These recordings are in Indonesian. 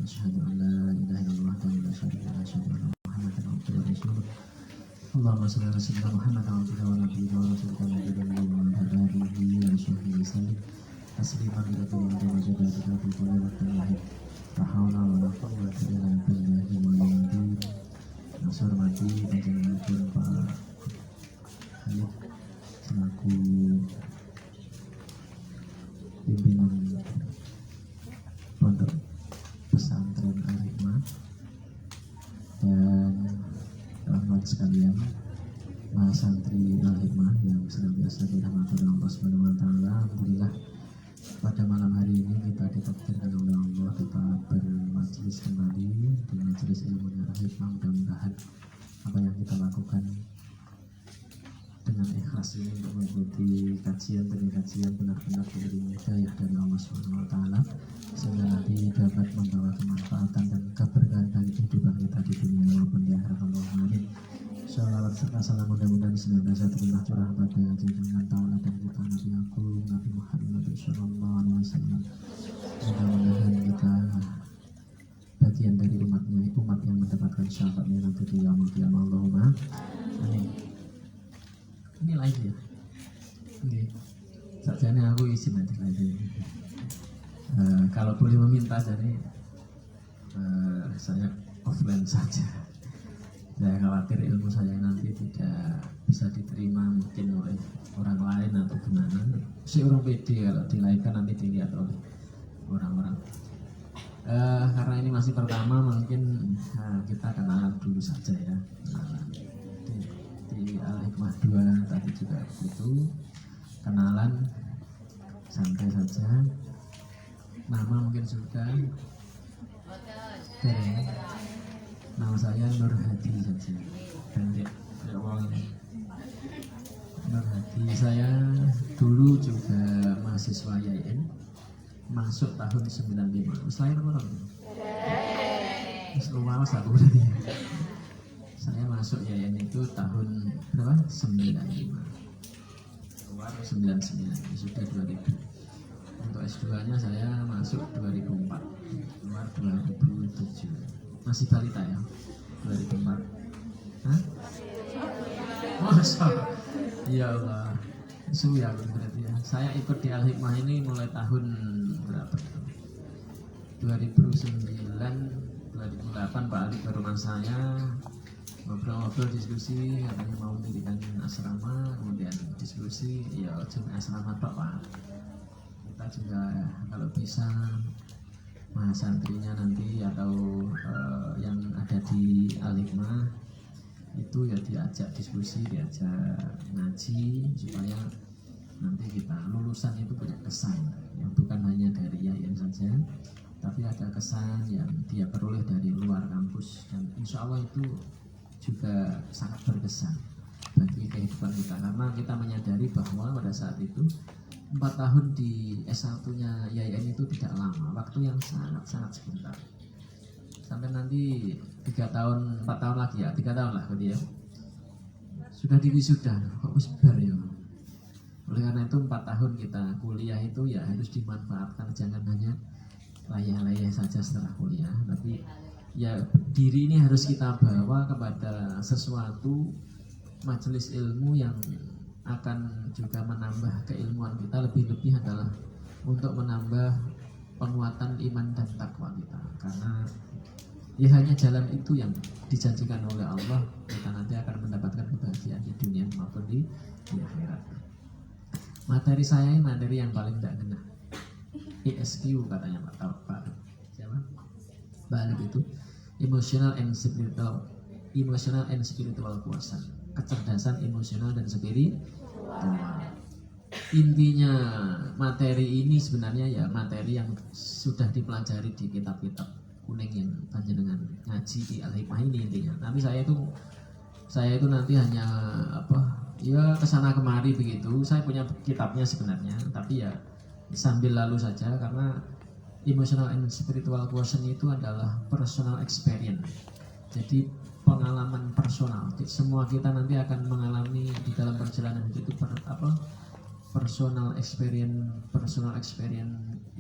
أشهد أن لا إله إلا الله وحده لا شريك له وأشهد أن محمدا عبده ورسوله اللهم صل على سيدنا محمد عبدك ونبيك ورسولك نبينا وعلى آله وصحبه وسلم تسليما كثيرا كما جدك في كل وقت واحد لا حول ولا قوة إلا بالله العظيم. Yang saya hormati Bapak Khalid selaku pimpinan pondok pesantren Al-Hikmah dan rahmat sekalian mahasantri Al-Hikmah yang senantiasa dirahmati oleh Allah Subhanahu wa taala. Alhamdulillah pada malam hari ini kita ditakdirkan oleh Allah tetap bermajelis kembali di majelis ilmu Al-Hikmah. Mudah-mudahan apa yang kita lakukan dengan ikhlas ini untuk mengikuti kajian demi kajian benar-benar diberi hidayah dari Allah Subhanahu wa taala sehingga nanti dapat membawa kemanfaatan dan keberkahan bagi kehidupan kita di dunia maupun di akhirat. Allahumma amin. Shalawat serta salam mudah-mudahan senantiasa tercurah pada junjungan tauladan kita Nabi Agung Nabi Muhammad sallallahu alaihi wasallam. Mudah-mudahan kita bagian dari umat yang mendapatkan syafaatnya nanti di yaumul qiyamah. Allahumma amin. Ini live ya. Oke. Sajane aku izin nanti live. Kalau boleh meminta jadi saya offline saja. Saya khawatir ilmu saya nanti tidak bisa diterima mungkin oleh orang lain atau gimana. Si orang pede kalau dilaikan nanti dilihat oleh orang-orang. Karena ini masih pertama mungkin kita kenalan dulu saja ya. Di Al-Hikmah 2 tadi juga begitu, kenalan santai saja. Nama mungkin sudah. Nama saya Nur Hadi saja. Pendek ya uang ini. Nur Hadi. Saya dulu juga mahasiswa YN, masuk tahun 95. Selain orang. Lumayan aku berarti. Saya masuk YN itu tahun berapa? 95. Keluar 99, sudah 2000. Untuk S2-nya saya masuk 2004. Keluar 2007. Masih balita ya? 2004. Hah? Masa? Ya Allah. Suya berarti ya. Saya ikut di Al-Hikmah ini mulai tahun berapa itu? 2009, 2008 Pak Ali ke rumah saya, ngobrol-ngobrol diskusi, katanya mau mendirikan asrama, kemudian diskusi, ya cuma asrama Pak. Kita juga kalau bisa mahasantrinya nanti atau yang ada di Al-Hikmah itu ya diajak diskusi, diajak ngaji supaya nanti kita lulusan itu punya kesan yang bukan hanya dari YN saja, tapi ada kesan yang dia peroleh dari luar kampus dan insya Allah itu juga sangat berkesan bagi kehidupan kita karena kita menyadari bahwa pada saat itu 4 tahun di S1-nya YN itu tidak lama, waktu yang sangat sebentar. Sampai nanti 4 tahun lagi ya, 3 tahun lah gitu ya. Sudah diwisuda, kok sebar ya. Oleh karena itu 4 tahun kita kuliah itu ya harus dimanfaatkan, jangan hanya layah-layah saja setelah kuliah, tapi ya diri ini harus kita bawa kepada sesuatu majelis ilmu yang akan juga menambah keilmuan kita, lebih-lebih adalah untuk menambah penguatan iman dan takwa kita karena ya hanya jalan itu yang dijanjikan oleh Allah, kita nanti akan mendapatkan kebahagiaan di dunia maupun di akhirat. Materi saya ini materi yang paling tidak kena ESQ katanya Pak siapa? Balik itu emotional and spiritual quotient, kecerdasan emosional dan spiritual. Intinya materi ini sebenarnya ya materi yang sudah dipelajari di kitab-kitab kuning yang panjenengan ngaji di Al-Hikmah ini intinya. Tapi saya itu nanti hanya ya kesana kemari begitu. Saya punya kitabnya sebenarnya, tapi ya sambil lalu saja karena emotional and spiritual quotient itu adalah personal experience. Jadi pengalaman personal. Semua kita nanti akan mengalami di dalam perjalanan itu personal experience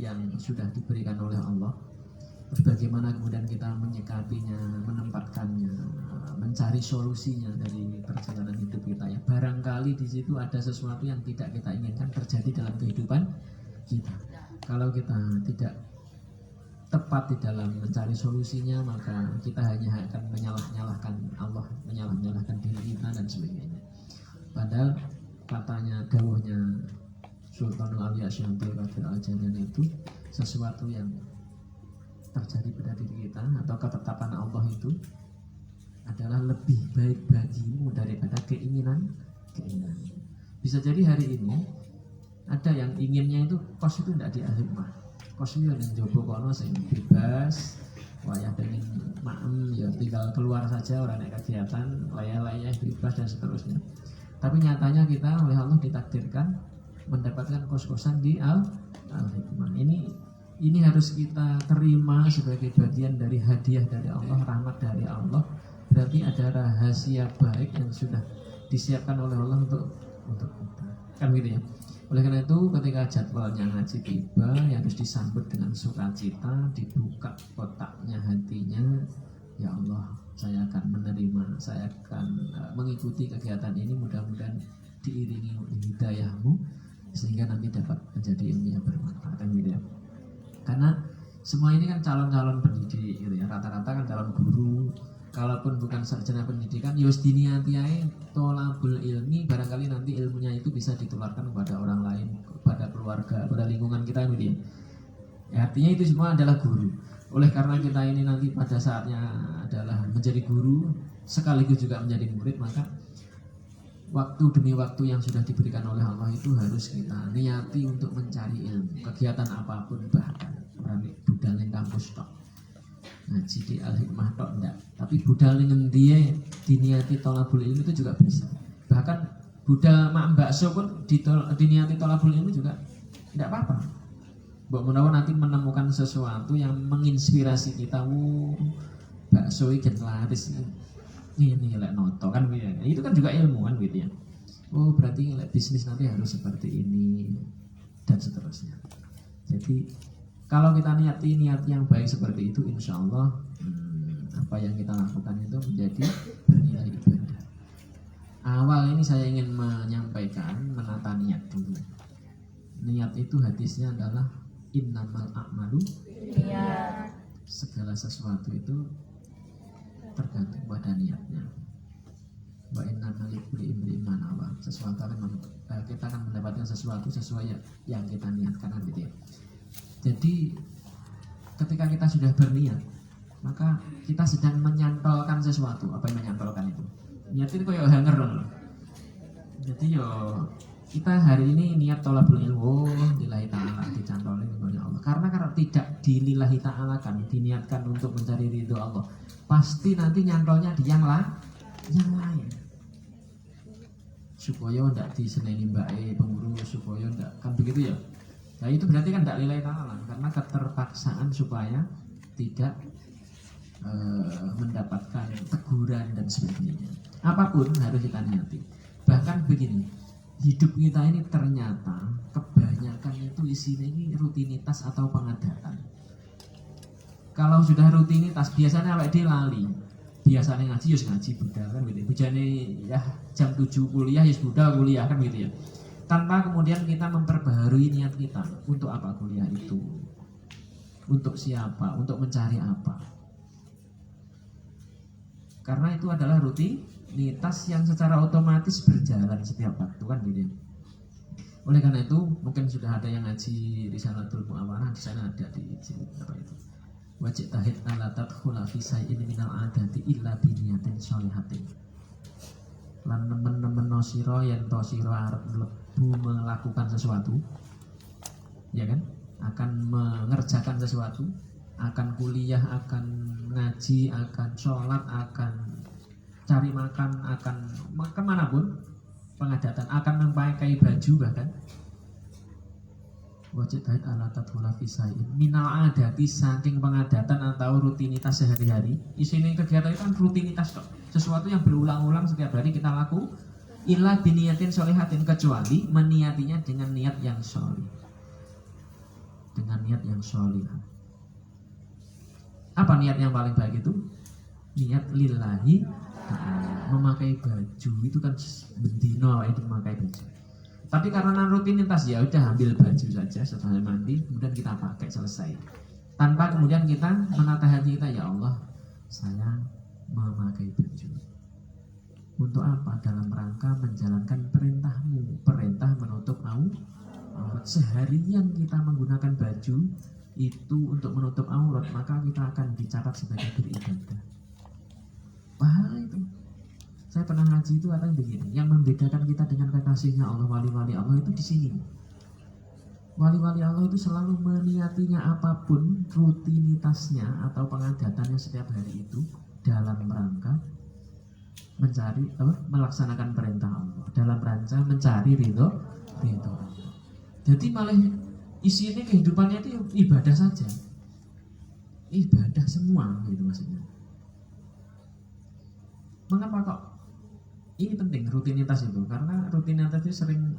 yang sudah diberikan oleh Allah. bagaimana kemudian kita menyikapinya, menempatkannya, mencari solusinya dari perjalanan hidup kita ya. Barangkali di situ ada sesuatu yang tidak kita inginkan terjadi dalam kehidupan kita. Kalau kita tidak tepat di dalam mencari solusinya, maka kita hanya akan menyalah-nyalahkan Allah, menyalah-nyalahkan diri kita dan sebagainya. Padahal katanya, dawuhnya Sultanul Auliya Syekh Abdul Qadir Al-Jailani itu sesuatu yang terjadi pada diri kita atau ketetapan Allah itu adalah lebih baik bagimu daripada keinginan. Bisa jadi hari ini ada yang inginnya itu kos itu tidak di Al-Hikmah, kos itu yang jobo kono sing bebas, wayah pengen maem ya tinggal keluar saja, orang naik kegiatan layah-layah bebas dan seterusnya. Tapi nyatanya kita oleh Allah ditakdirkan mendapatkan kos-kosan di Al-Hikmah. Ini harus kita terima sebagai bagian dari hadiah dari Allah, rahmat dari Allah. Berarti ada rahasia baik yang sudah disiapkan oleh Allah untuk kita. Kan gitu ya. Oleh karena itu ketika jadwalnya ngaji tiba, ya harus disambut dengan sukacita, dibuka kotaknya hatinya. Ya Allah, saya akan menerima, saya akan mengikuti kegiatan ini, mudah-mudahan diiringi hidayahmu sehingga nanti dapat menjadi ilmu yang bermanfaat. Kan gitu ya. Karena semua ini kan calon-calon pendidik gitu ya, rata-rata kan calon guru. Kalaupun bukan sarjana pendidikan, ya wis diniati ae tolabul ilmi, barangkali nanti ilmunya itu bisa ditularkan kepada orang lain, kepada keluarga, pada lingkungan kita gitu ya. Ya, artinya itu semua adalah guru. Oleh karena kita ini nanti pada saatnya adalah menjadi guru sekaligus juga menjadi murid, maka waktu demi waktu yang sudah diberikan oleh Allah itu harus kita niati untuk mencari ilmu. Kegiatan apapun, bahkan berani budal ning kampus tok, ngaji di Al-Hikmah tok enggak, tapi budal ning endi diniati tolabul ilmu itu juga bisa. Bahkan budal mak bakso pun diniati tolabul ilmu juga enggak apa-apa. Mbok menawa nanti menemukan sesuatu yang menginspirasi kita, bakso iki laris ini lek noto kan gitu ya. Itu kan juga ilmu kan gitu ya. Oh berarti lek bisnis nanti harus seperti ini dan seterusnya. Jadi kalau kita niat yang baik seperti itu, insya Allah apa yang kita lakukan itu menjadi bernilai ibadah. Awal ini saya ingin menyampaikan menata niat dulu. Niat itu hadisnya adalah innamal a'malu niat. Segala sesuatu itu tergantung pada niatnya. Wa inna likulli imri'in ma nawa. Sesuatu kita akan mendapatkan sesuatu sesuai yang kita niatkan gitu ya. Jadi ketika kita sudah berniat, maka kita sedang menyantolkan sesuatu. Apa yang menyantolkan itu? Niat itu kayak hanger loh. Jadi kita hari ini niat tolabul ilmu lillahi ta'ala, dicantolin oleh Allah. Karena tidak dilillahi ta'ala kan, diniatkan untuk mencari ridho Allah, pasti nanti nyantolnya di yang lain. Supaya tidak diseneni mbak pengurus, supaya tidak, kan begitu ya. Nah itu berarti kan tidak lillahi ta'ala, karena keterpaksaan supaya tidak mendapatkan teguran dan sebagainya. Apapun harus kita niati. Bahkan begini, hidup kita ini ternyata kebanyakan itu isinya ini rutinitas atau pengadatan. Kalau sudah rutinitas, biasanya awake dhewe lali. Biasanya ngaji ya ngaji budal kan gitu. Bujane ya jam 7 kuliah ya budal kuliah kan gitu ya. Tanpa kemudian kita memperbaharui niat kita. Untuk apa kuliah itu? Untuk siapa? Untuk mencari apa? Karena itu adalah rutinitas yang secara otomatis berjalan setiap waktu kan gitu. Oleh karena itu mungkin sudah ada yang ngaji Risalatul Mu'awarah, di sana ada di apa itu. Wajib tahid ala tadkhula fi shay'in minal adati illa bi niyatin sholihatin. Lan nemen-nemen sira yen to sira arep mlebu melakukan sesuatu, ya kan? Akan mengerjakan sesuatu, akan kuliah, akan ngaji, akan sholat, akan cari makan, akan kemanapun pengadatan, akan memakai baju bahkan. Wajib tahid ala tadkhula fi shay'in minal adati, saking pengadatan atau rutinitas sehari-hari. Isinya kegiatan itu kan rutinitas kok, sesuatu yang berulang-ulang setiap hari kita laku. Illa biniyatin sholihatin, kecuali meniatinya dengan niat yang sholih, dengan niat yang sholih. Apa niat yang paling baik itu? Niat lillahi, memakai baju itu kan bendino itu memakai baju. Tapi karena rutinitas ya udah ambil baju saja setelah mandi, kemudian kita pakai selesai. Tanpa kemudian kita menata hati kita, ya Allah, saya memakai baju. Untuk apa? Dalam rangka menjalankan perintahmu, perintah menutup aurat. Seharian kita menggunakan baju itu untuk menutup aurat, maka kita akan dicatat sebagai beribadah. Pahala itu. Saya pernah ngaji itu katanya begini, yang membedakan kita dengan kekasihnya Allah, wali-wali Allah itu di sini. Wali-wali Allah itu selalu meniatinya apapun rutinitasnya atau pengadatannya setiap hari itu dalam rangka mencari melaksanakan perintah Allah, dalam rangka mencari ridho Allah. Jadi malah isinya kehidupannya itu ibadah saja, ibadah semua gitu maksudnya. Mengapa kok ini penting rutinitas itu? Karena rutinitas itu sering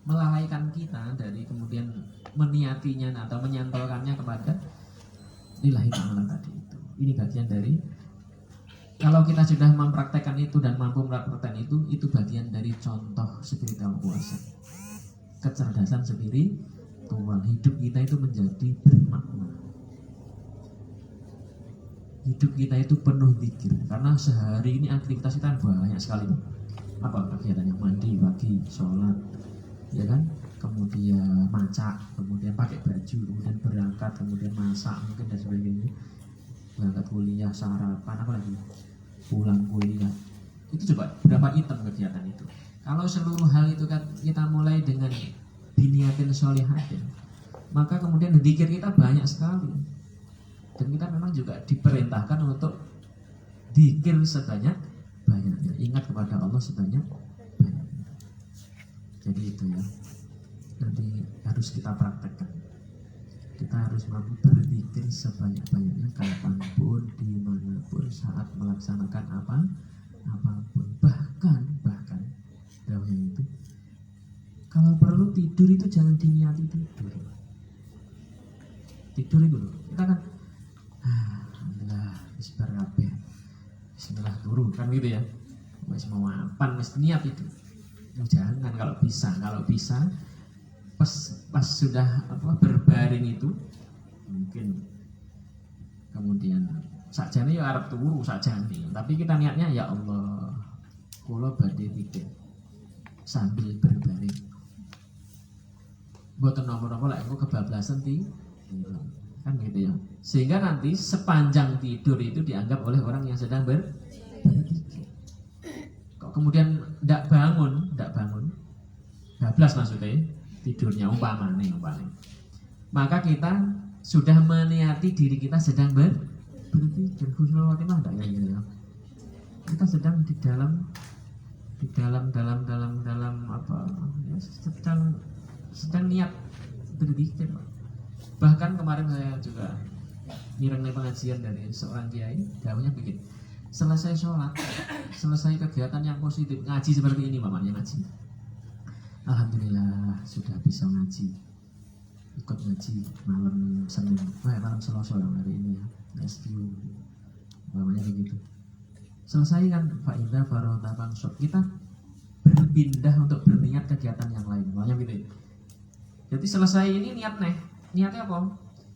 melalaikan kita dari kemudian meniatinya atau menyantolkannya kepada lillahi ta'ala tadi itu. Ini bagian dari, kalau kita sudah mempraktekkan itu dan mampu mempraktekkan itu bagian dari contoh spiritual puasa. Kecerdasan spiritual, hidup kita itu menjadi bermakna. Hidup kita itu penuh zikir, karena sehari ini aktivitas kita banyak sekali. Apa kegiatannya? Mandi pagi, sholat, ya kan? Kemudian masak, kemudian pakai baju, kemudian berangkat, kemudian masak mungkin dan sebagainya. Berangkat kuliah, sarapan, apa lagi? Pulang kuliah. Itu coba berapa item kegiatan itu? Kalau seluruh hal itu kan kita mulai dengan diniatin sholihatin, maka kemudian zikir kita banyak sekali. Dan kita memang juga diperintahkan untuk zikir sebanyak-banyaknya, ingat kepada Allah sebanyak-banyaknya. Jadi itu ya, nanti harus kita praktekkan. Kita harus mampu berzikir sebanyak-banyaknya, kapanpun, dimanapun, saat melaksanakan apapun. Bahkan daunnya itu, kalau perlu tidur itu jangan diniati tidur. Tidur itu loh, kita kan alhamdulillah bismillah turu kan gitu ya, masih mau mapan mesti niat itu. Jangan, kalau bisa pas sudah berbaring itu mungkin kemudian sakjane ya arep turu sakjane, tapi kita niatnya ya Allah kula badhe zikir sambil berbaring, mboten napa-napa lek engko kebablasan kan gitu ya. Sehingga nanti sepanjang tidur itu dianggap oleh orang yang sedang berzikir. Kok kemudian tidak bangun, bablas maksudnya tidurnya umpamanya. Maka kita sudah meniati diri kita sedang berzikir. Husnul khotimah enggak ya? Kita sedang di dalam apa? Ya, sedang niat berzikir. Bahkan kemarin saya juga nirengnya pengajian dari seorang kiai, jawabnya begini, selesai sholat, selesai kegiatan yang positif, ngaji seperti ini mamanya ngaji, alhamdulillah sudah bisa ngaji, ikut ngaji malam Senin, malam Selasa hari ini ya, SQ mamanya begitu. Selesai kan fa'idha farota bangsot, kita berpindah untuk berniat kegiatan yang lain, mamanya gitu. Jadi selesai ini niatnya apa?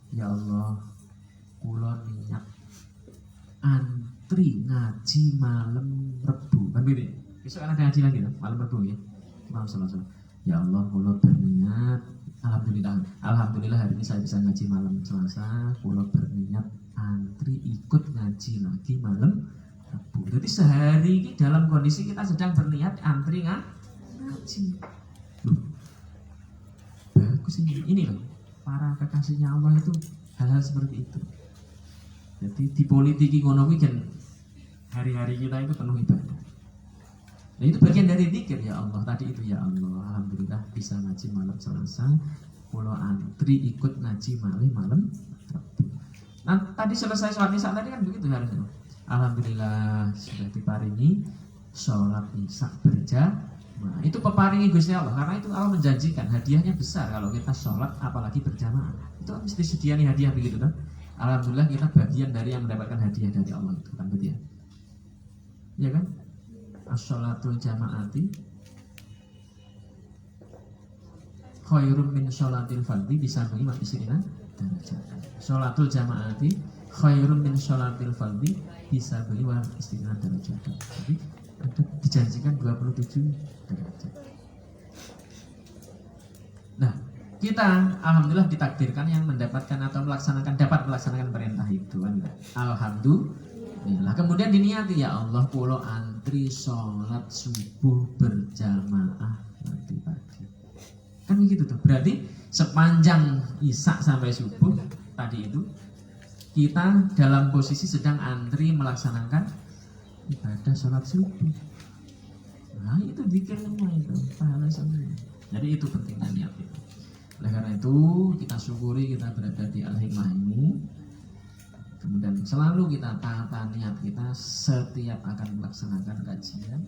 Ya Allah, kula niat antri ngaji malam Rebu. Kan gitu. Besok kan ada ngaji lagi kan? Malam Rebu ya. Malam Selasa. Ya Allah, kula berniat, alhamdulillah hari ini saya bisa ngaji malam Selasa. Kula berniat antri ikut ngaji lagi malam Rebu. Jadi sehari ini dalam kondisi kita sedang berniat antri ngaji. Bagus ini loh. Para kekasihnya Allah itu hal-hal seperti itu. Jadi di politiki ngono kan hari-hari kita itu penuh ibadah. Nah itu bagian dari zikir, ya Allah tadi itu, ya Allah alhamdulillah bisa ngaji malam Selasa, pulau antri ikut ngaji malam Rabu. Nah tadi selesai sholat isya tadi kan begitu harusnya. Alhamdulillah sudah diparingi sholat isya Nah, itu peparingi Gusti Allah, karena itu Allah menjanjikan hadiahnya besar kalau kita sholat apalagi berjamaah. Itu kan mesti sediani hadiah begitu kan. Alhamdulillah kita bagian dari yang mendapatkan hadiah dari Allah itu kan betul ya. Ya kan? As-sholatul jamaati khairum min sholatil fardhi bisa mengimat isirina darajat. Sholatul jamaati khairum min sholatil fardhi bisa mengimat isirina darajat. Jadi ada dijanjikan 27 derajat. Nah, kita alhamdulillah ditakdirkan yang mendapatkan atau dapat melaksanakan perintah itu kan. Alhamdulillah. Kemudian diniati, ya Allah pulau antri sholat subuh berjamaah nanti pagi. Kan begitu tuh. Berarti sepanjang isya sampai subuh tadi itu kita dalam posisi sedang antri melaksanakan ibadah sholat subuh. Nah itu zikir semua itu, pahala semua. Jadi itu pentingnya niat itu. Oleh karena itu kita syukuri kita berada di Al-Hikmah ini. Kemudian selalu kita tata niat kita setiap akan melaksanakan kajian,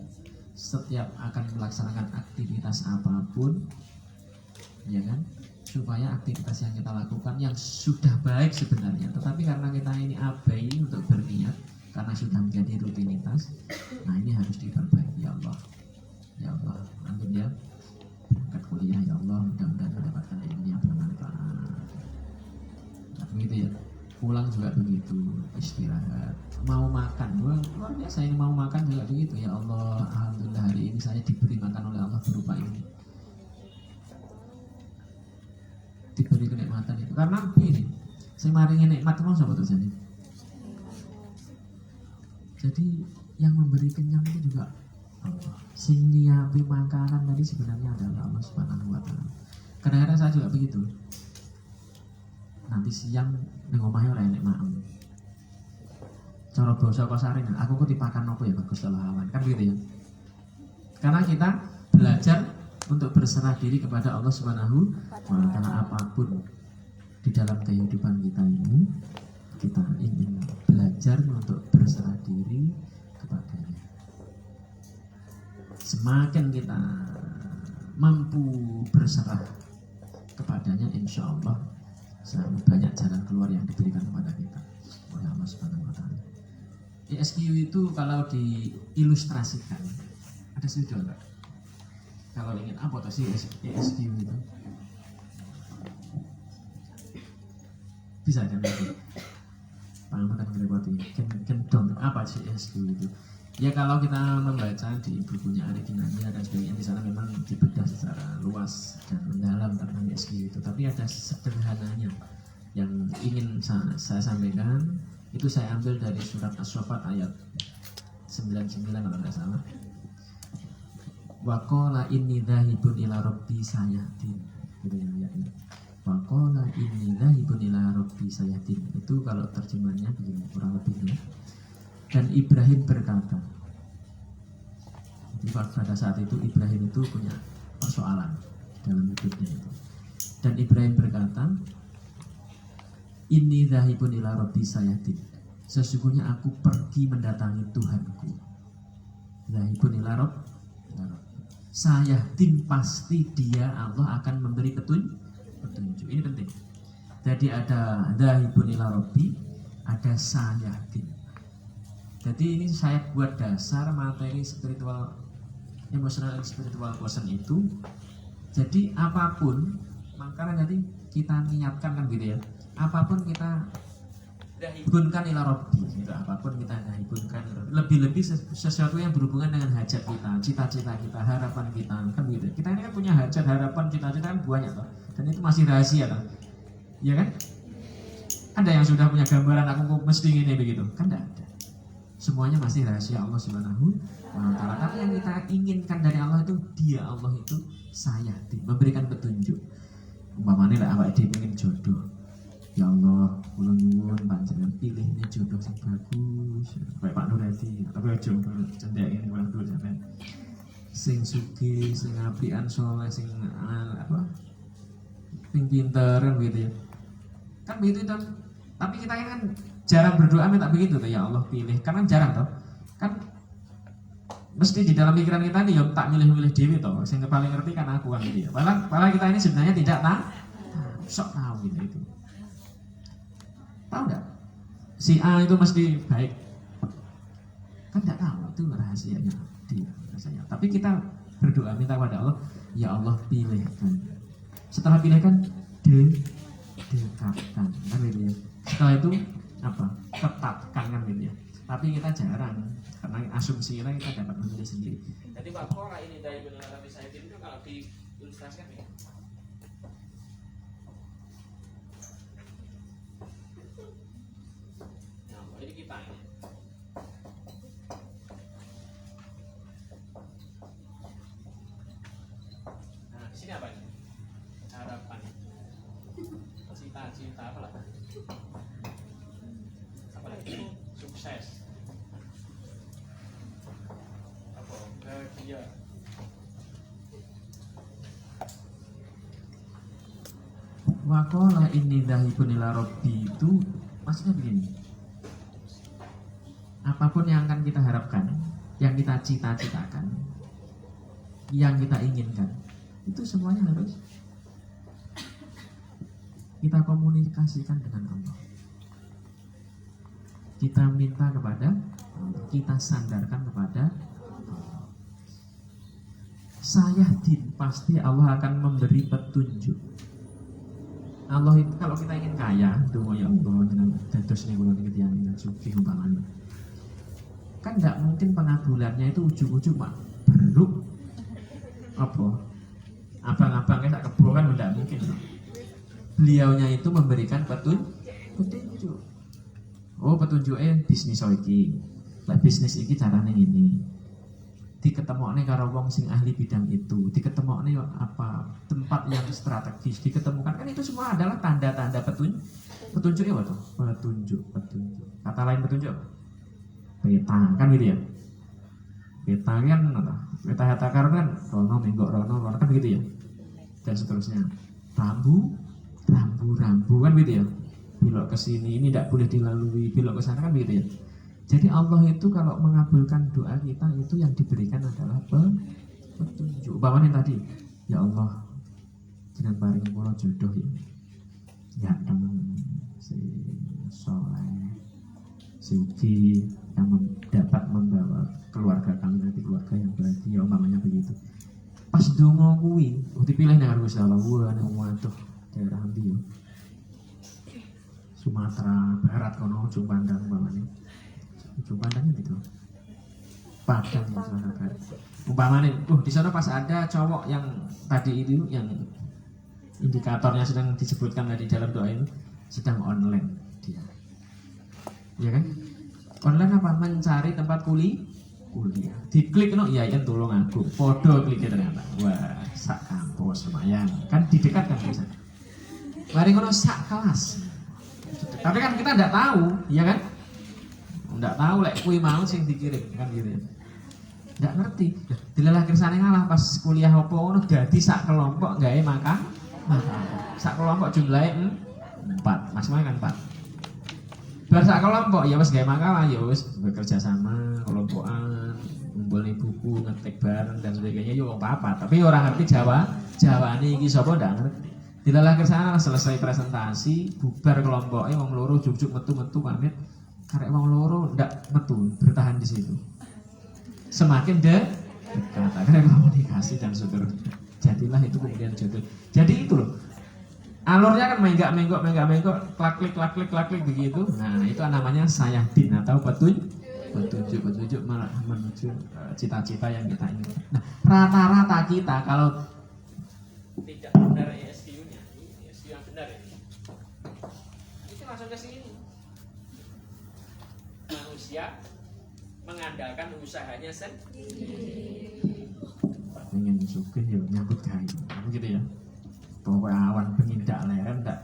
setiap akan melaksanakan aktivitas apapun, ya kan? Supaya aktivitas yang kita lakukan yang sudah baik sebenarnya, tetapi karena kita ini abai untuk berniat, karena sudah menjadi rutinitas, nah ini harus diperbaiki. Ya Allah, ya Allah, amin ya. Berangkat kuliah ya Allah, mudah-mudahan mendapatkan ilmu yang bermanfaat. Nah, begitu ya. Pulang juga begitu, istirahat. Mau makan, luar biasa ini mau makan juga begitu. Ya Allah, alhamdulillah hari ini saya diberi makan oleh Allah berupa ini. Diberi kenikmatan itu. Karena begini, saya maringi nikmat mau sama tuh jadi. Jadi yang memberi kenyang itu juga Allah. Sing nyiapi makanan tadi sebenarnya adalah Allah Subhanahu wa taala. Kadang-kadang saya juga begitu. Nanti siang ning omahe ora enek maem. Cara basa kasare, aku kok dipakan apa ya bagus lawan. Kan gitu ya. Karena kita belajar untuk berserah diri kepada Allah Subhanahu wa taala apapun di dalam kehidupan kita ini. Kita ingin belajar untuk berserah diri kepadanya. Semakin kita mampu berserah kepadanya, insya Allah semakin banyak jalan keluar yang diberikan kepada kita oleh Allah Subhanahu wa taala. ESQ itu kalau diilustrasikan, ada setuju enggak? Kalau ingin apa tuh sih ESQ itu? Bisa kan lagi? Pangamutan ngerepoti kendong apa sih ESQ itu? Ya kalau kita membaca di bukunya Arifinania dan sebagainya, di sana memang dibedah secara luas dan mendalam tentang ESQ itu. Tapi ada sederhananya yang ingin saya sampaikan. Itu saya ambil dari surat As-Saffat ayat 99 kalau tidak salah. Wa qala inni dzahibun ila rabbi sayahdin. Gitu ya ayatnya. Wa qala inni dzahibun ila rabbi sayahdin. Itu kalau terjemahannya begini kurang lebihnya. Dan Ibrahim berkata, jadi pada saat itu Ibrahim itu punya persoalan dalam hidupnya itu. Dan Ibrahim berkata, inni dzahibun ila rabbi sayahdin. Sesungguhnya aku pergi mendatangi Tuhanku. Dzahibun ila rabbi sayahdin, pasti dia Allah akan memberi petunjuk. Ini penting. Jadi ada dzahibun ila rabbi, ada sayahdin. Jadi ini saya buat dasar materi spiritual, emosional dan spiritual quotient itu. Jadi apapun, makanya nanti kita niatkan kan gitu ya. Apapun kita dahibunkan ila rabbi, gitu. Apapun kita dahibunkan, lebih-lebih sesuatu yang berhubungan dengan hajat kita, cita-cita kita, harapan kita, kan gitu. Kita ini kan punya hajat, harapan, cita-cita kan banyak toh. Dan itu masih rahasia toh. Ya kan? Ada yang sudah punya gambaran aku mesti ini begitu? Kan tidak ada. Semuanya masih rahasia Allah Subhanahu wa taala. Tapi yang kita inginkan dari Allah itu, dia Allah itu sayahdin, memberikan petunjuk. Umpamanya lah awak dhewe pengen jodoh. Ya Allah, kula nyuwun panjenengan pilihnya jodoh yang bagus. Kayak Pak Nur Hadi, tapi aja cendeke Pak Nur sampean. Sing sugih, sing apian saleh, sing apa? Sing pinter kan gitu ya. Kan begitu kan. Tapi kita kan jarang berdoa minta begitu tuh, ya Allah pilih, karena jarang toh. Kan Mesti di dalam pikiran kita nih, ya tak milih-milih dewi toh, yang paling ngerti kan aku kan gitu ya. Padahal kita ini sebenarnya tidak tahu, sok tahu gitu itu. Tahu nggak? Si A itu mesti baik, kan nggak tahu itu rahasianya dia rasanya. Tapi kita berdoa minta kepada Allah, ya Allah pilihkan. Setelah pilihkan, dekatkan, kan gitu ya. Setelah itu apa? Tetapkan kan gitu ya. Tapi kita jarang, karena asumsi kita dapat memilih sendiri. Jadi Pak Kora ini dari benar saya itu kalau diilustrasikan ya. Nah, ini kita ini. Nah, di sini apa ini? Harapan. Cita-cita apa lah? Apa lagi? Sukses. Apa? Bahagia. Wakola ini dahibun ila robbi itu maksudnya begini. Apapun yang akan kita harapkan, yang kita cita-citakan, yang kita inginkan, itu semuanya harus kita komunikasikan dengan Allah. Kita minta kepada Allah, kita sandarkan kepada Allah. Saya pasti Allah akan memberi petunjuk. Allah itu kalau kita ingin kaya, dongo ya Allah dengan dados ning kula niki tiyang ingkang sugih umpamane. Kan enggak mungkin pengabulannya itu ujug-ujug mak beruk apa? Abang-abang tak kebo kan enggak mungkin. Beliaunya itu memberikan petunjuk. Oh, petunjuknya bisnis iki. Lah bisnis iki carane ini. Diketemokne karo wong sing ahli bidang itu, diketemokne apa tempat yang strategis, diketemukan kan itu semua adalah tanda-tanda petunjuk ya betul. Petunjuk. Kata lain petunjuk. Peta kan gitu ya. Peta kan apa? Peta karun kan rono menggok rono kan begitu ya. Dan seterusnya. Rambu kan gitu ya. Belok ke sini ini tidak boleh dilalui, belok ke sana kan begitu ya. Jadi Allah itu kalau mengabulkan doa kita itu yang diberikan adalah petunjuk. Bagaimana tadi? Ya Allah, jangan paring kula jodoh ya. Ganteng, si soleh, suci yang dapat membawa keluarga kami nanti keluarga yang bahagia, umpamanya begitu. Pas dongo kuwi, dipilih nang Gusti Allah, waduh, daerah ndi yo. Sumatera Barat kono ujung pandang umpamanya. Ujung pandangnya gitu. Padang masyarakat. Umpamanya, di sana pas ada cowok yang tadi itu yang indikatornya sedang disebutkan tadi dalam doa itu sedang online dia. Ya kan? Online apa? Mencari tempat kuliah. Diklik no iya kan tolong aku. Podo klik ternyata. Wah, sak kampus lumayan. Kan didekatkan bisa. Mari ngono sak kelas. Tapi kan kita enggak tahu, ya kan? Enggak tahu lek kuwi mau sing dikirim kan gitu ya. Enggak ngerti. Dilelah kersane ngalah pas kuliah opo ngono dadi sak kelompok gawe makan. Sak kelompok jumlahnya 4, maksimal kan 4. Bar sak kelompok ya wis gawe makalah ya wis bekerja sama, kelompokan, ngumpulin buku, ngetik bareng dan sebagainya yo apa-apa. Tapi orang ngerti Jawane iki sapa ndak ngerti. Dilelah kersane selesai presentasi, bubar kelompoknya wong loro juk-juk metu pamit. Karek wong loro ndak metu, bertahan di situ. Semakin dekat, akhirnya komunikasi dan seterusnya. Jadilah itu kemudian jodoh. Jadi itu loh. Alurnya kan menggok, klak-klik begitu. Nah, itu namanya sayadin atau petunjuk malah menuju cita-cita yang kita inginkan. Nah, rata-rata kita kalau tidak benar ESQ-nya, ESQ yang benar ini. Itu langsung ke sini. Manusia mengandalkan usahanya sendiri. Ingin sugih ya nyambut gawe. Gitu ya. Pokoknya awan bengi ndak leren ndak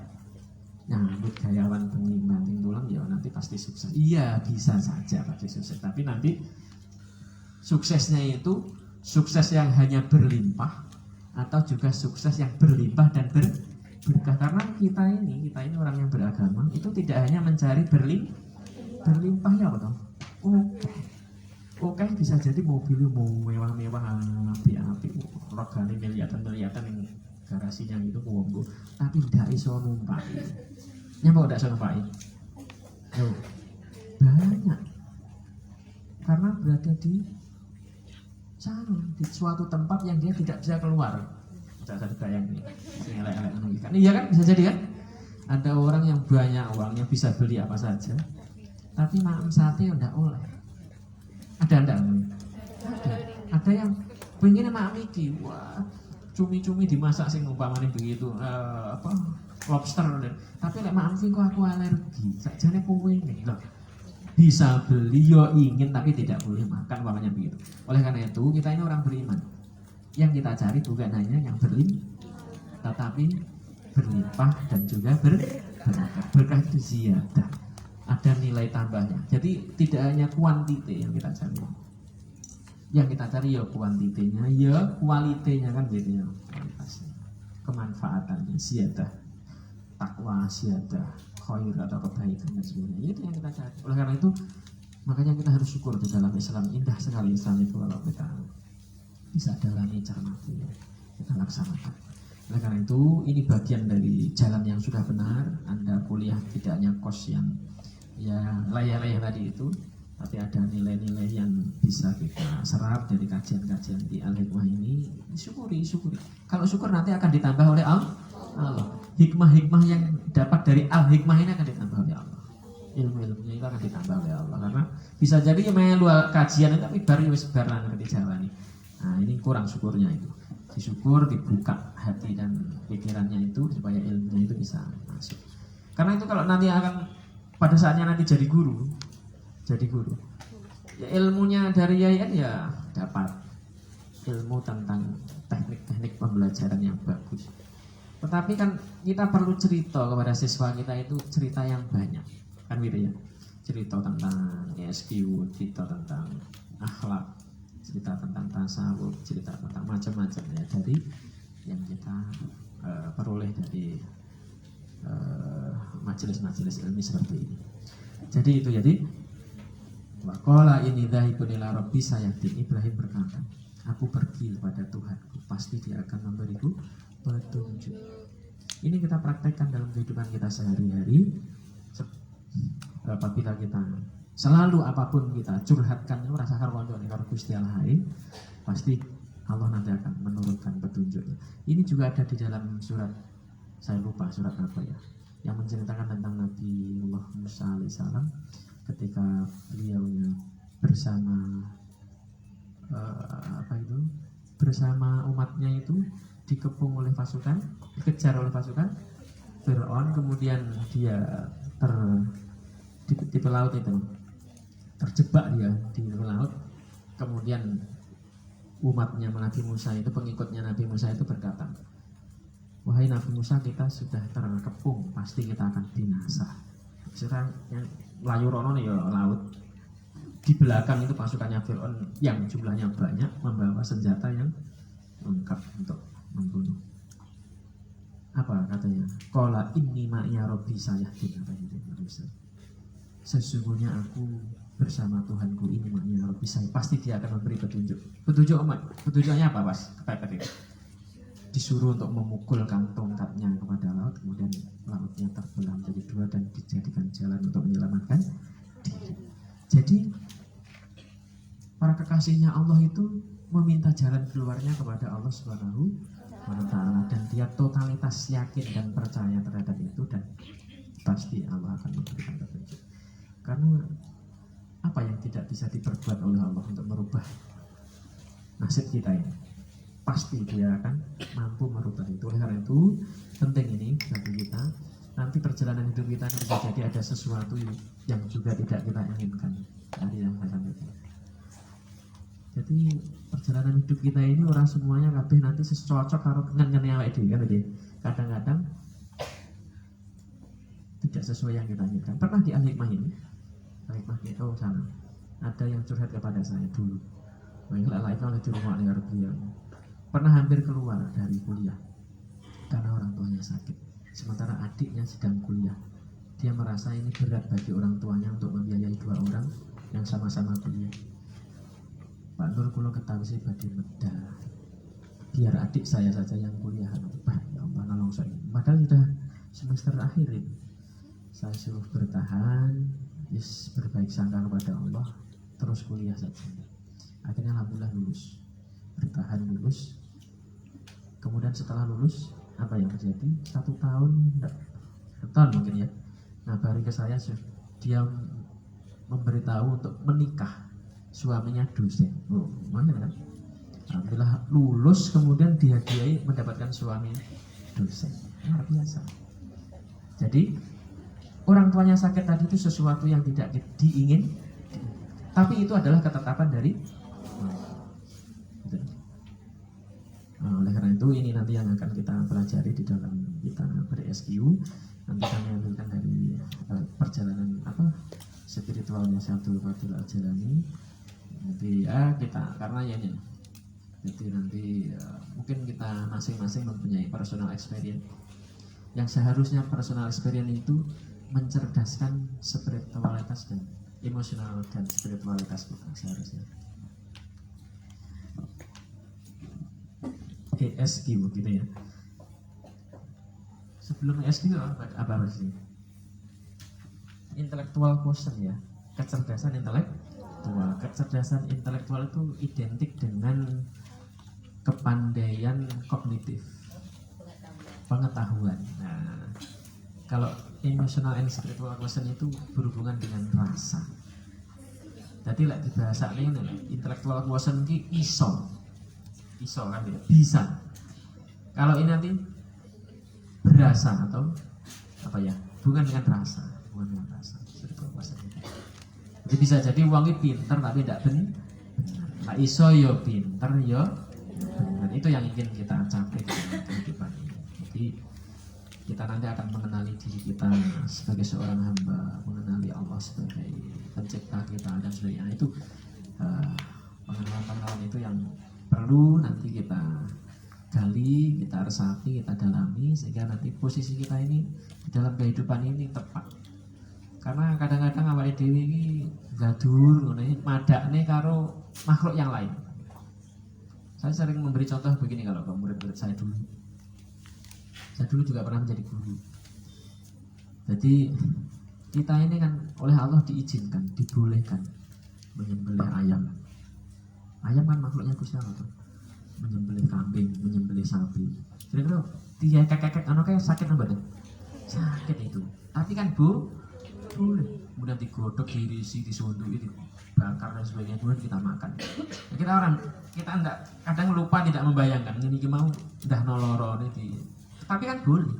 nyambut gawe awan bengi banting tulang ya nanti pasti sukses. Iya, bisa saja pasti sukses, tapi nanti suksesnya itu sukses yang hanya berlimpah atau juga sukses yang berlimpah dan berkah. Karena kita ini orang yang beragama itu tidak hanya mencari berlimpah ya betul. Oke. Oke, bisa jadi mobilnya mau mewah-mewah, apik-apik, regane miliatan-miliatan yang garasinya gitu kuwonggo, tapi ndak iso numpaki. Nyapa ndak iso numpaki? Loh, banyak. Karena berada di sana, di suatu tempat yang dia tidak bisa keluar. Saya bayang nih, elek-elek kan. Iya kan, bisa jadi kan? Ada orang yang banyak uangnya bisa beli apa saja, tapi makan sate ndak oleh. Ada enggak? Ada yang pengen makan iki, wah cumi-cumi dimasak sing umpamane begitu, apa lobster, tapi lek makan iki kok aku alergi. Sakjane kowe nih loh. Bisa beli yo ingin tapi tidak boleh makan umpamanya begitu. Oleh karena itu kita ini orang beriman. Yang kita cari bukan hanya yang berlimpah, tetapi berlimpah dan juga berkah. Berkah itu ziyadah, ada nilai tambahnya. Jadi tidak hanya kuantiti yang kita cari. Yang kita cari ya kuantitinya, ya kualitinya kan gitu ya, kualitasnya, kemanfaatannya, ziyadah, takwa, ziyadah, khair atau kebaikan dan sebagainya. Itu yang kita cari. Oleh karena itu makanya kita harus syukur di dalam Islam. Indah sekali Islam itu kalau kita bisa dalami, cermati, kita laksanakan. Oleh karena itu ini bagian dari jalan yang sudah benar. Anda kuliah tidak hanya kos yang ya layar-layar tadi itu, tapi ada nilai-nilai yang bisa kita serap dari kajian-kajian di Al-Hikmah ini. Syukuri. Kalau syukur nanti akan ditambah oleh Allah. Hikmah-hikmah yang dapat dari Al-Hikmah ini akan ditambah oleh Allah. Ilmu-ilmunya itu akan ditambah oleh Allah. Karena bisa jadi melu kajian itu tapi baru wis barang di jalan ini. Nah ini kurang syukurnya itu. Disyukur, dibuka hati dan pikirannya itu supaya ilmunya itu bisa masuk. Karena itu kalau nanti akan pada saatnya nanti jadi guru ya ilmunya dari yayan ya dapat ilmu tentang teknik-teknik pembelajaran yang bagus. Tetapi kan kita perlu cerita kepada siswa kita itu cerita yang banyak kan gitu ya, cerita tentang ESQ, cerita tentang akhlak, cerita tentang tasawuf, cerita tentang macam-macam ya dari yang kita peroleh dari majelis-majelis ilmi seperti ini. Jadi waqala ini dhahibun ila rabbi sayahdin. Ibrahim berkata, aku pergi kepada Tuhanku, pasti dia akan memberiku petunjuk. Ini kita praktekkan dalam kehidupan kita sehari-hari. Apabila kita selalu apapun kita curhatkan rasa karwandone karo Gusti Allah, pasti Allah nanti akan menurunkan petunjuknya. Ini juga ada di dalam surat, saya lupa surat apa ya, yang menceritakan tentang Nabi Musa alaihissalam ketika beliaunya bersama bersama umatnya itu dikepung oleh pasukan, dikejar oleh pasukan Fir'aun, kemudian dia di laut itu terjebak dia di laut. Kemudian umatnya Nabi Musa itu, pengikutnya Nabi Musa itu berkata, wahai Nabi Musa, kita sudah terkepung, pasti kita akan binasa. Sekarang yang layu rono ya laut, di belakang itu pasukannya Fir'aun yang jumlahnya banyak membawa senjata yang lengkap untuk membunuh. Apa katanya? Qala inni ma'iya rabbi sayahdin, kata gitu. Sesungguhnya aku bersama Tuhanku, ini ma'iya rabbi sayahdin, pasti dia akan memberi petunjuk. Petunjuknya apa Mas? Kepepet itu. Disuruh untuk memukulkan tongkatnya kepada laut, kemudian lautnya terbelah menjadi dua dan dijadikan jalan untuk menyelamatkan diri. Jadi para kekasihnya Allah itu meminta jalan keluarnya kepada Allah Subhanahu wa Ta'ala, dan dia totalitas yakin dan percaya terhadap itu, dan pasti Allah akan memberikan petunjuk. Karena apa yang tidak bisa diperbuat oleh Allah untuk merubah nasib kita ini, pasti dia akan mampu merubah itu. Oleh karena itu penting ini bagi kita. Nanti perjalanan hidup kita bisa jadi ada sesuatu yang juga tidak kita inginkan dari yang saya sampaikan. Jadi perjalanan hidup kita ini orang semuanya kabeh nanti cocok karo ngene awake dhewe kan iki. Kadang-kadang tidak sesuai yang kita inginkan. Pernah di Al-Hikmah ini, Al-Hikmah itu sana ada yang curhat kepada saya dulu. Baiklah itu oleh di rumah beliau. Pernah hampir keluar dari kuliah karena orang tuanya sakit, sementara adiknya sedang kuliah. Dia merasa ini berat bagi orang tuanya untuk membiayai dua orang yang sama-sama kuliah. Pak Nur kula ketawi badhe medal. Biar adik saya saja yang kuliah. Ya Allah nolong saya. Padahal sudah semester akhir ini. Saya suruh bertahan, berbaik sangka kepada Allah, terus kuliah saja. Akhirnya alhamdulillah lulus. Bertahan lulus. Kemudian setelah lulus, apa yang terjadi? 1 tahun, enggak, 1 tahun mungkin ya. Ngabari ke saya, dia memberitahu untuk menikah. Suaminya dosen. Oh, mana kan? Alhamdulillah lulus, kemudian dihadiahi mendapatkan suami dosen. Luar biasa. Jadi orang tuanya sakit tadi itu sesuatu yang tidak diingin, tapi itu adalah ketetapan dari oleh karena itu ini nanti yang akan kita pelajari di dalam kita ber-SQ. Nanti kami ambilkan dari perjalanan spiritualnya Syaikhul Fadil Al-Jalani. Nanti ya kita karena ya ini. Jadi nanti mungkin kita masing-masing mempunyai personal experience. Yang seharusnya personal experience itu mencerdaskan spiritualitas dan emosional dan spiritualitas kita seharusnya. SQ gitu ya. Sebelum SQ apa sih? Intellectual quotient ya, kecerdasan intelektual. Kecerdasan intelektual itu identik dengan kepandaian kognitif, pengetahuan. Nah, kalau emotional and spiritual quotient itu berhubungan dengan rasa. Jadi lek di bahasa ini intellectual quotient ki iso kan ya, bisa. Kalau ini nanti berasa atau apa ya, bukan dengan rasa, spiritual quotient. Jadi bisa jadi uangnya pinter tapi tidak benar. Nah, iso yo pinter yo benar. Itu yang ingin kita capai dalam kehidupan ini. Jadi kita nanti akan mengenali diri kita sebagai seorang hamba, mengenali Allah sebagai pencipta kita dan sebagainya. Itu pengalaman-pengalaman itu yang perlu nanti kita gali, kita resapi, kita dalami sehingga nanti posisi kita ini di dalam kehidupan ini tepat. Karena kadang-kadang awake dhewe iki gadur ngene madakne karo makhluk yang lain. Saya sering memberi contoh begini kalau ke murid-murid saya dulu. Saya dulu juga pernah menjadi guru. Jadi kita ini kan oleh Allah diizinkan, dibolehkan menyembelih ayam. Ayam kan makhluknya Gusti Allah tuh. Menyembelih kambing, menyembelih sapi. Kira-kira dia kakek kayak sakit apa deh? Sakit itu. Tapi kan boleh. Kemudian digodok, diirisi, disundui, dibakar dan sebagainya. Kemudian kita makan. Nah, kita enggak kadang lupa tidak membayangkan ini mau udah noloro nih. Tapi kan boleh.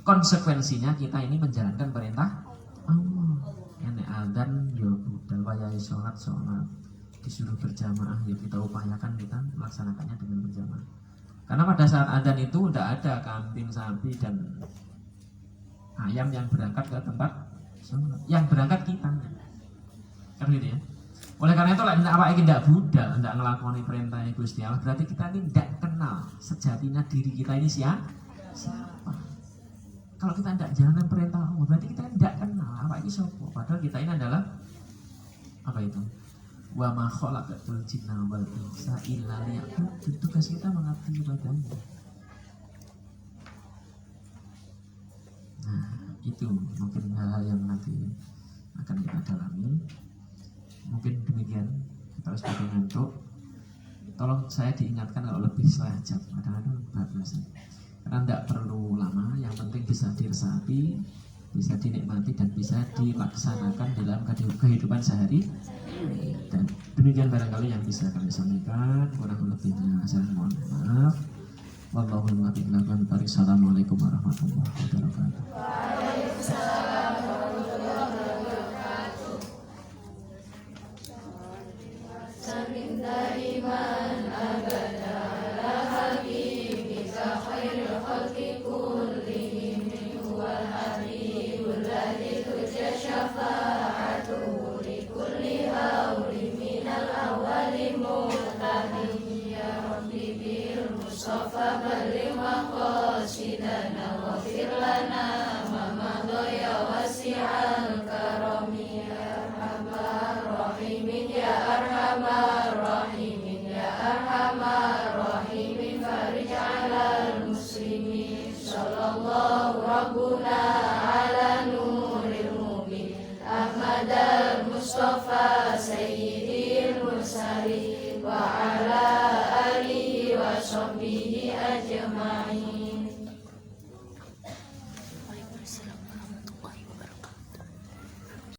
Konsekuensinya kita ini menjalankan perintah Allah. Nek adzan yo budal wayahe sholat. Disuruh berjamaah ya kita upayakan kita melaksanakannya dengan berjamaah. Karena pada saat adzan itu udah ada kambing, sapi dan ayam yang berangkat ke tempat sholat. Yang berangkat kita. Kan gitu ya. Oleh karena itu tidak apa tidak budal, tidak ngelakoni perintahnya Gusti Allah, berarti kita ini tidak kenal sejatinya diri kita ini siapa. Kalau kita tidak jalankan perintah Allah, berarti kita tidak kenal apa itu siapa. Padahal kita ini adalah apa itu? Wa ma khalaqatul jinna wal insa illa liya'budun. Tugas kita mengabdi kepada-Nya. Nah, itu mungkin hal-hal yang nanti akan kita dalami. Mungkin demikian. Kita harus pakai ngantuk. Tolong saya diingatkan kalau lebih setengah jam. Kadang-kadang bablas. Karena tidak perlu lama. Yang penting bisa diresapi, bisa dinikmati dan bisa dilaksanakan dalam kehidupan sehari. Dan demikian barangkali yang bisa kami sampaikan. Kurang lebihnya saya mohon maaf. Wallahul muwaffiq. Assalamualaikum warahmatullahi wabarakatuh. Waalaikumsalam warahmatullahi wabarakatuh. Samin daiman abada ala habibika khairul khalqi kullihim huwal habibul ladzi turja syafa'atuhu li kulli hawli minal awwali muhtadi ya rabbi bil mustafa balligh maqasidana waghfir lana ma madha ya wasi'al karami ya arhamar rahimin ya arhamar Al-Basri wa ala alihi wa sahbihi ajma'in.